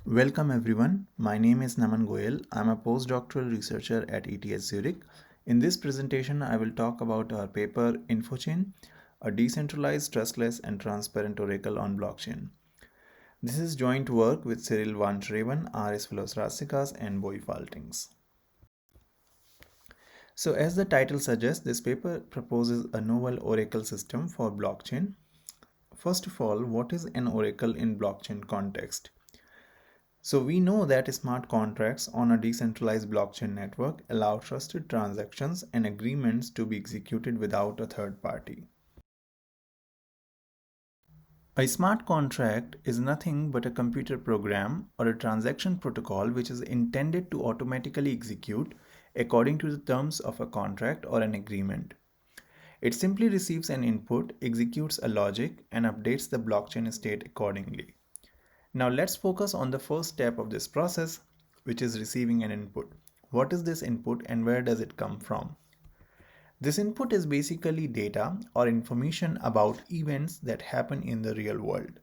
Welcome everyone. My name is Naman Goyal. I'm a postdoctoral researcher at ETH Zurich. In this presentation, I will talk about our paper InfoChain, a decentralized, trustless, and transparent oracle on blockchain. This is joint work with Cyril van Schreven, RS Philos and Boy Faltings. So, as the title suggests, this paper proposes a novel oracle system for blockchain. First of all, what is an oracle in blockchain context? So we know that smart contracts on a decentralized blockchain network allow trusted transactions and agreements to be executed without a third party. A smart contract is nothing but a computer program or a transaction protocol which is intended to automatically execute according to the terms of a contract or an agreement. It simply receives an input, executes a logic, and updates the blockchain state accordingly. Now let's focus on the first step of this process, which is receiving an input. What is this input and where does it come from? This input is basically data or information about events that happen in the real world.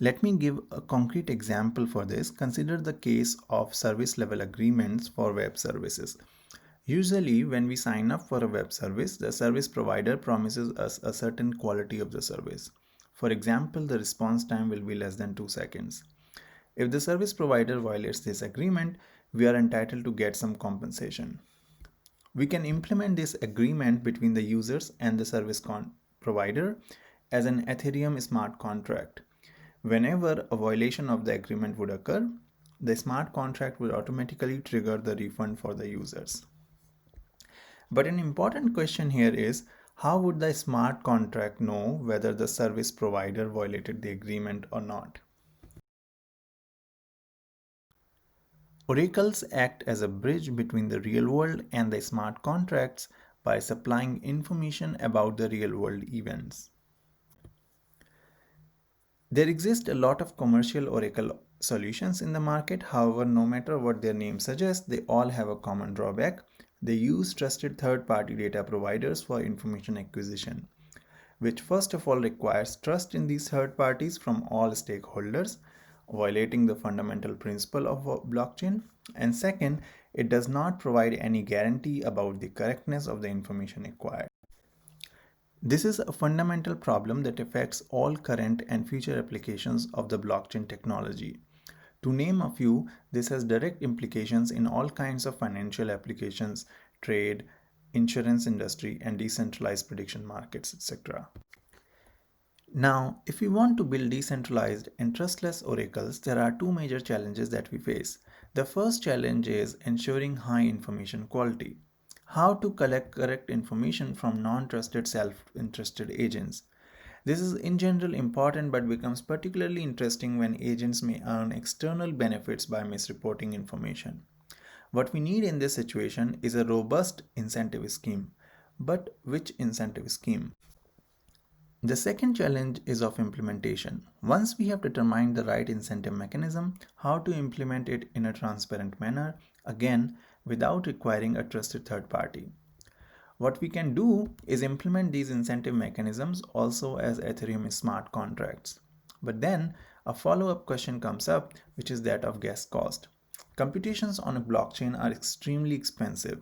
Let me give a concrete example for this. Consider the case of service level agreements for web services. Usually, when we sign up for a web service, the service provider promises us a certain quality of the service. For example, the response time will be less than 2 seconds. If the service provider violates this agreement, we are entitled to get some compensation. We can implement this agreement between the users and the service provider as an Ethereum smart contract. Whenever a violation of the agreement would occur, the smart contract will automatically trigger the refund for the users. But an important question here is, how would the smart contract know whether the service provider violated the agreement or not? Oracles act as a bridge between the real world and the smart contracts by supplying information about the real world events. There exist a lot of commercial Oracle solutions in the market. However, no matter what their name suggests, they all have a common drawback. They use trusted third-party data providers for information acquisition, which first of all requires trust in these third parties from all stakeholders, violating the fundamental principle of blockchain. And second, it does not provide any guarantee about the correctness of the information acquired. This is a fundamental problem that affects all current and future applications of the blockchain technology. To name a few, this has direct implications in all kinds of financial applications, trade, insurance industry, and decentralized prediction markets, etc. Now, if we want to build decentralized and trustless oracles, there are two major challenges that we face. The first challenge is ensuring high information quality. How to collect correct information from non-trusted self-interested agents. This is in general important but becomes particularly interesting when agents may earn external benefits by misreporting information. What we need in this situation is a robust incentive scheme. But which incentive scheme? The second challenge is of implementation. Once we have determined the right incentive mechanism, how to implement it in a transparent manner, again, without requiring a trusted third party. What we can do is implement these incentive mechanisms also as Ethereum smart contracts. But then a follow-up question comes up, which is that of gas cost. Computations on a blockchain are extremely expensive.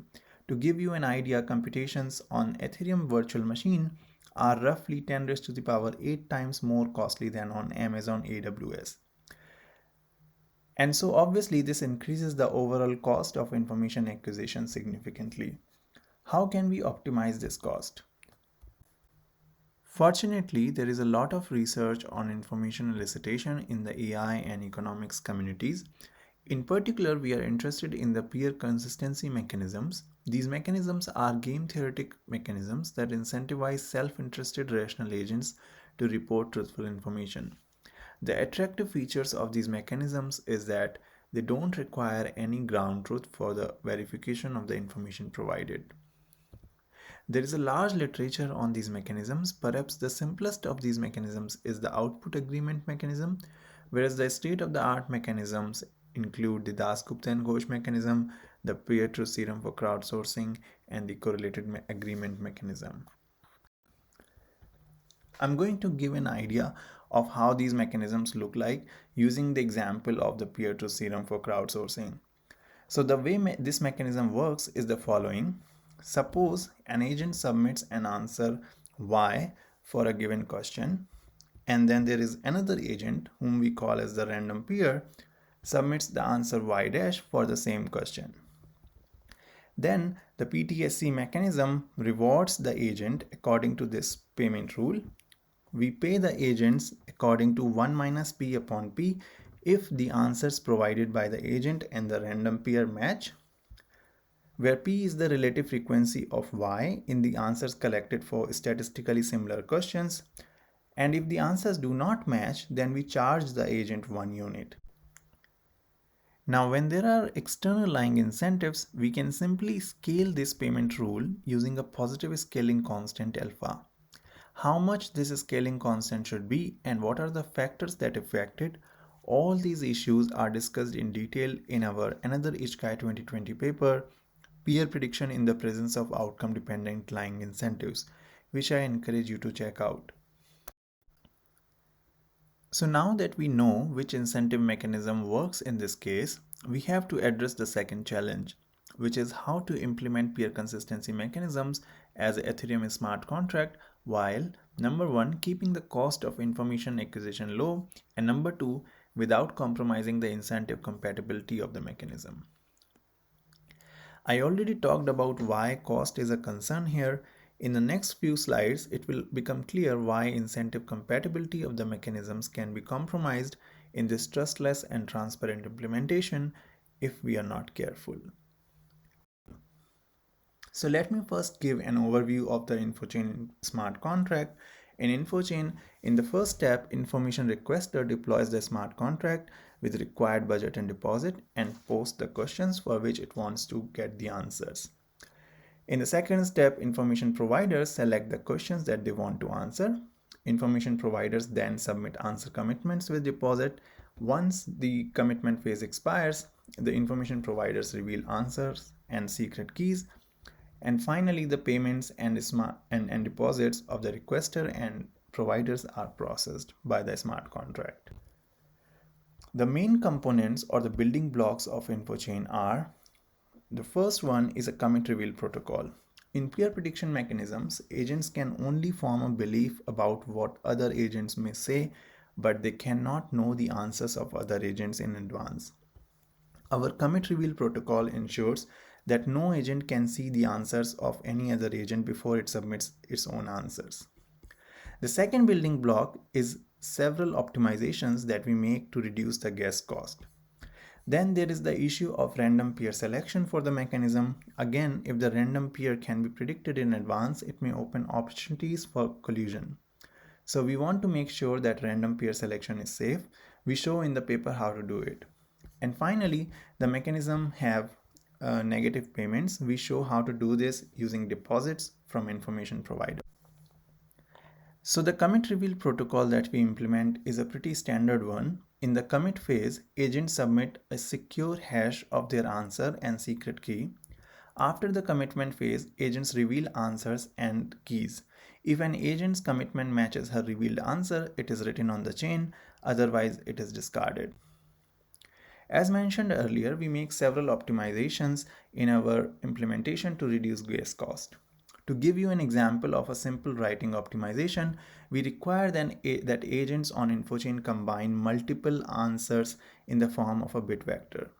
To give you an idea, computations on Ethereum virtual machine are roughly 10 raised to the power 8 times more costly than on Amazon AWS. And so obviously this increases the overall cost of information acquisition significantly. How can we optimize this cost? Fortunately, there is a lot of research on information elicitation in the AI and economics communities. In particular, we are interested in the peer consistency mechanisms. These mechanisms are game theoretic mechanisms that incentivize self-interested rational agents to report truthful information. The attractive features of these mechanisms is that they don't require any ground truth for the verification of the information provided. There is a large literature on these mechanisms. Perhaps the simplest of these mechanisms is the output agreement mechanism, whereas the state-of-the-art mechanisms include the Dasgupta and Ghosh mechanism, the peer-truth theorem for crowdsourcing, and the correlated agreement mechanism. I'm going to give an idea of how these mechanisms look like using the example of the Peer-to theorem for crowdsourcing. So the way this mechanism works is the following. Suppose an agent submits an answer Y for a given question, and then there is another agent whom we call as the random peer submits the answer Y dash for the same question. Then the PTSC mechanism rewards the agent according to this payment rule. We pay the agents according to 1 minus P upon P if the answers provided by the agent and the random peer match, where P is the relative frequency of Y in the answers collected for statistically similar questions. And if the answers do not match, then we charge the agent 1 unit. Now, when there are external lying incentives, we can simply scale this payment rule using a positive scaling constant alpha. How much this scaling constant should be and what are the factors that affect it, all these issues are discussed in detail in our another IJCAI 2020 paper, Peer Prediction in the Presence of Outcome Dependent Lying Incentives, which I encourage you to check out. So now that we know which incentive mechanism works in this case, we have to address the second challenge, which is how to implement peer consistency mechanisms as an Ethereum smart contract while number one, keeping the cost of information acquisition low, and number two, without compromising the incentive compatibility of the mechanism. I already talked about why cost is a concern here. In the next few slides, it will become clear why incentive compatibility of the mechanisms can be compromised in this trustless and transparent implementation if we are not careful. So let me first give an overview of the InfoChain smart contract. In InfoChain, in the first step, information requester deploys the smart contract with required budget and deposit and posts the questions for which it wants to get the answers. In the second step, information providers select the questions that they want to answer. Information providers then submit answer commitments with deposit. Once the commitment phase expires, the information providers reveal answers and secret keys. And finally, the payments and deposits of the requester and providers are processed by the smart contract. The main components or the building blocks of InfoChain are: the first one is a commit reveal protocol. In peer prediction mechanisms, agents can only form a belief about what other agents may say, but they cannot know the answers of other agents in advance. Our commit reveal protocol ensures that no agent can see the answers of any other agent before it submits its own answers. The second building block is several optimizations that we make to reduce the guess cost. Then there is the issue of random peer selection for the mechanism. Again, if the random peer can be predicted in advance, it may open opportunities for collusion. So we want to make sure that random peer selection is safe. We show in the paper how to do it. And finally, the mechanism have negative payments. We show how to do this using deposits from information provider. So the commit reveal protocol that we implement is a pretty standard one. In the commit phase, agents submit a secure hash of their answer and secret key. After the commitment phase, agents reveal answers and keys. If an agent's commitment matches her revealed answer, it is written on the chain, otherwise it is discarded. As mentioned earlier, we make several optimizations in our implementation to reduce guess cost. To give you an example of a simple writing optimization, we require that agents on InfoChain combine multiple answers in the form of a bit vector.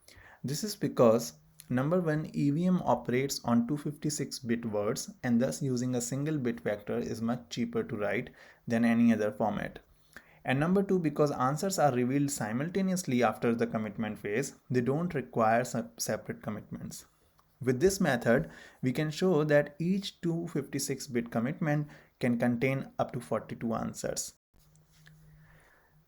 This is because number one, EVM operates on 256-bit words, and thus using a single bit vector is much cheaper to write than any other format. And number two, because answers are revealed simultaneously after the commitment phase, they don't require separate commitments. With this method, we can show that each 256-bit commitment can contain up to 42 answers.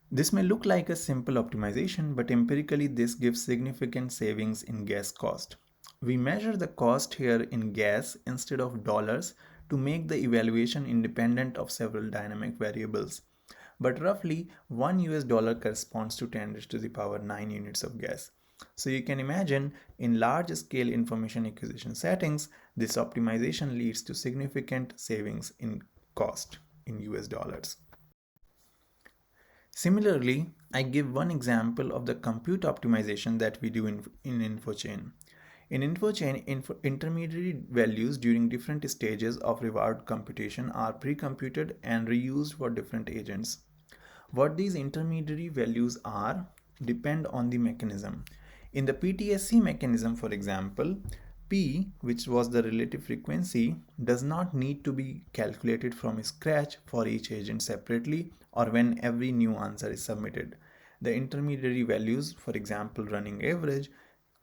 This may look like a simple optimization, but empirically this gives significant savings in gas cost. We measure the cost here in gas instead of dollars to make the evaluation independent of several dynamic variables. But roughly $1 corresponds to 10 raised to the power 9 units of gas. So you can imagine in large scale information acquisition settings, this optimization leads to significant savings in cost. in US dollars. Similarly, I give one example of the compute optimization that we do in InfoChain. In InfoChain, intermediary values during different stages of reward computation are pre-computed and reused for different agents. What these intermediary values are depend on the mechanism. In the PTSC mechanism, for example, P, which was the relative frequency, does not need to be calculated from scratch for each agent separately or when every new answer is submitted. The intermediary values, for example running average,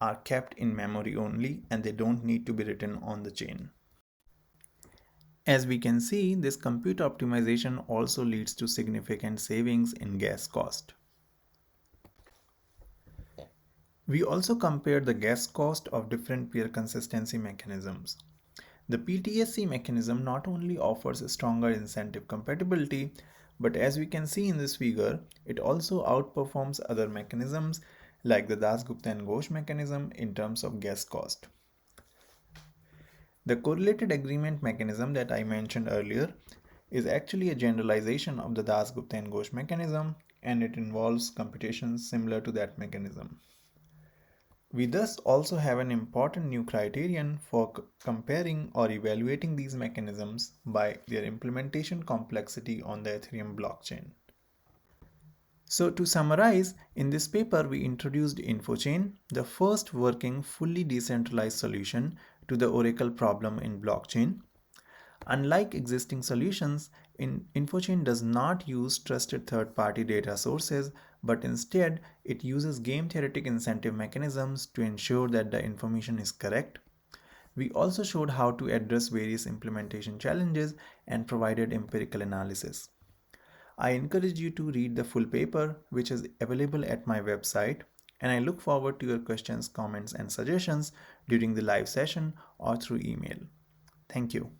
are kept in memory only and they don't need to be written on the chain. As we can see, this compute optimization also leads to significant savings in gas cost. We also compared the gas cost of different pair consistency mechanisms. The PTSC mechanism not only offers a stronger incentive compatibility, but as we can see in this figure, it also outperforms other mechanisms like the Dasgupta and Ghosh mechanism in terms of gas cost. The correlated agreement mechanism that I mentioned earlier is actually a generalization of the Dasgupta and Ghosh mechanism, and it involves computations similar to that mechanism. We thus also have an important new criterion for comparing or evaluating these mechanisms by their implementation complexity on the Ethereum blockchain. So to summarize, in this paper we introduced InfoChain, the first working fully decentralized solution to the Oracle problem in blockchain. Unlike existing solutions, InfoChain does not use trusted third-party data sources, but instead it uses game-theoretic incentive mechanisms to ensure that the information is correct. We also showed how to address various implementation challenges and provided empirical analysis. I encourage you to read the full paper, which is available at my website, and I look forward to your questions, comments, and suggestions during the live session or through email. Thank you.